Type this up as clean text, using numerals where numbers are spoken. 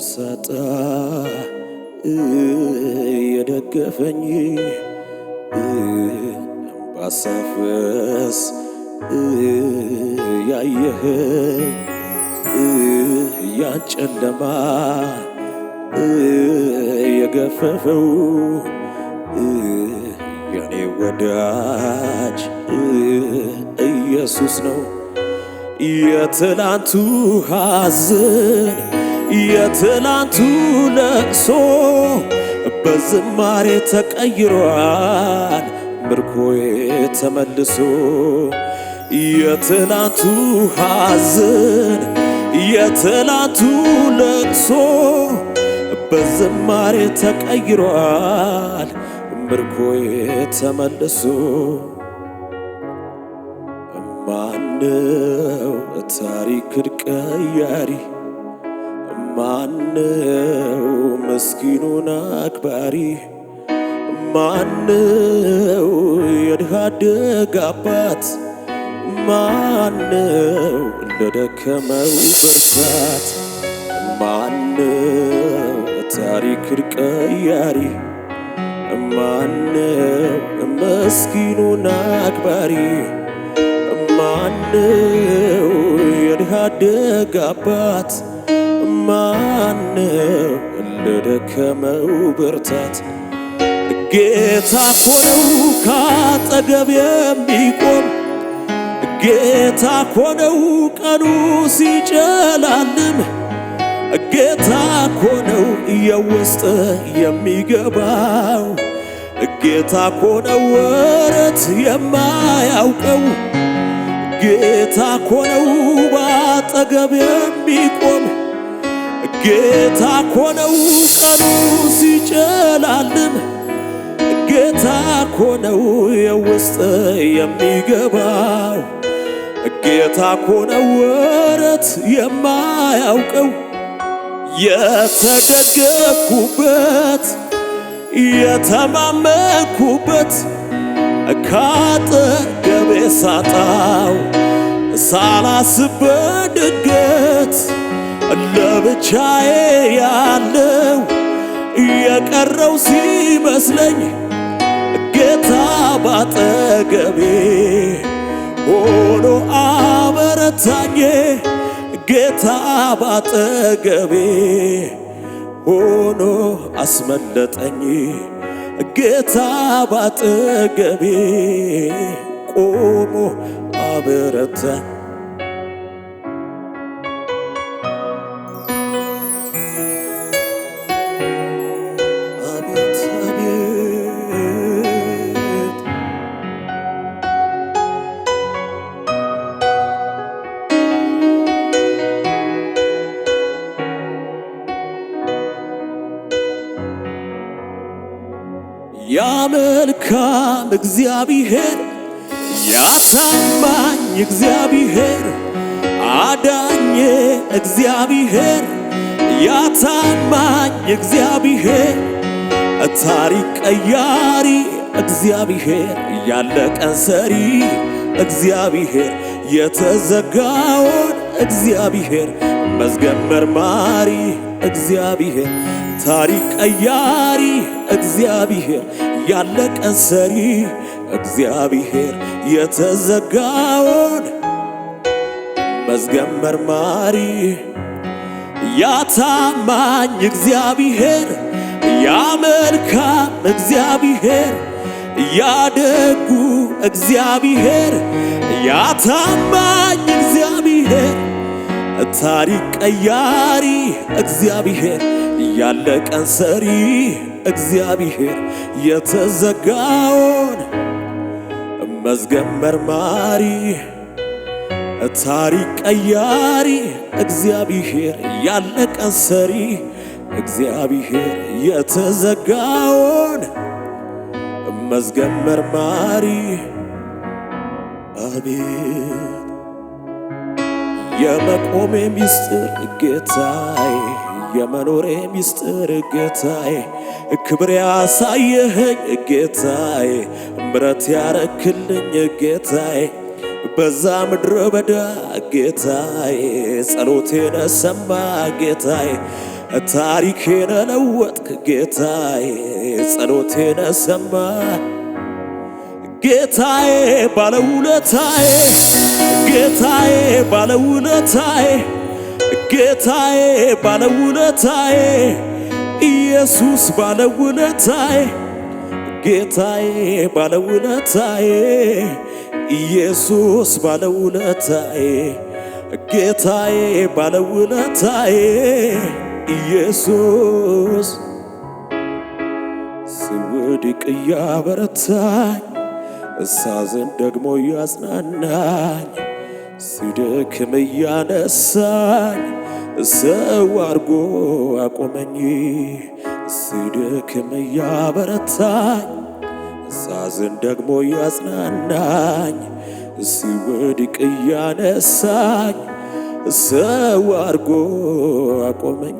ሳጣ የደገፈኝ ባሳፍስ ያየኸኝ ያን ጨለማ የገፈፈው የኔ ወዳጅ ኢየሱስ ነው። የትላንቱ ሐዘን የትላንቱ ለቅሶ በዝማሬ ተቀይሯል ምርኮዬ ተመልሶ። የትላንቱ ሐዘን የትላንቱ ለቅሶ በዝማሬ ተቀይሯል ምርኮዬ ተመልሶ። ማነው ታሪክን ቀያሪ? ማነው ምስኪኑን አክባሪ? ማነው የድሃ አደግ አባት? ማነው ለደከመው ብርታት? ማነው ታሪክን ቀያሪ? ማነው ምስኪኑን አክባሪ? ማነው የድሃ አደግ አባት? ማነው ለደከመው ብርታት? ጌታ እኮ ነው ካጠገብ የሚቆም። ጌታ እኮ ነው ቀኑ ሲጨላልም። ጌታ እኮ ነው የውስጥ የሚገባው። ጌታ እኮ ነው ወረት የማያውቀው። ጌታ እኮ ነው ባጠገብ የሚቆም። ጌታ እኮ ነው ቀኑ ሲጨላልም። ጌታ እኮ ነው የውስጥ የሚገባው። ጌታ እኮ ነው ወረት የማያውቀው። የተደገፍኩበት የተማመንኩበት ካጠገቤ ሳጣው ሳላስብ በድንገት ለብቻዬ ያለው የቀረው ሲመስለኝ ጌታ ባጠገቤ ሆኖ አበረታኝ። ጌታ ባጠገቤ ሆኖ አስመለጠኝ። ጌታ ባጠገቤ ቆሞ አበረታኝ። አቤት አቤት ያ መልካም እግዚአብሔር ያ ታማኝ እግዚአብሔር አዳኜ እግዚአብሔር ያ ታማኝ እግዚአብሔር ታሪክ ቀያሪ እግዚአብሔር ያለቀን ሰሪ እግዚአብሔር የተዘጋውን እግዚአብሔር መዝገብ መርማሪ እግዚአብሔር ታሪክ ቀያሪ እግዚአብሔር ያለቀን ሰሪ እግዚአብሔር የተዘጋውን መዝገብ መርማሪ ያ ታማኝ እግዚአብሔር ያ መልካም እግዚአብሔር ያ ደጉ እግዚአብሔር ያ ታማኝ እግዚአብሔር ታሪክ ቀያሪ እግዚአብሔር ያለቀን ሰሪ እግዚአብሔር የተዘጋውን መዝገብ መርማሪ ታሪክ ቀያሪ እግዚአብሔር ያለቀን ሰሪ እግዚአብሔር የተዘጋውን መዝገብ መርማሪ። አቤት የመቆሜ ምስጢር ጌታዬ የመኖሬ ምስጢር ጌታዬ ክብር ያሳየኸኝ ጌታዬ ምሕረት ያረክልኝ ጌታዬ በዛ ምድረ በዳ ጌታዬ ጸሎቴን ሰማ ጌታዬ ታሪኬን ለወጥክ ጌታዬ ጸሎቴን ሰማ ጌታዬ ባለውለታዬ ጌታዬ ባለውለታዬ ጌታዬ ባለውለታዬ ኢየሱስ ባለውለታዬ ጌታዬ ባለውለታዬ ኢየሱስ ባለውለታዬ ጌታዬ ባለውለታዬ ኢየሱስ ስወድቅ ያበረታኝ ሳዝን ደግሞ ያጽናናኝ ስደክም ያነሳኝ ሰው አርጎ አቆመኝ ስደክም ያበረታኝ ሳዝን ደግሞ ያጽናናኝ ስወድቅ ያነሳኝ ሰው አርጎ አቆመኝ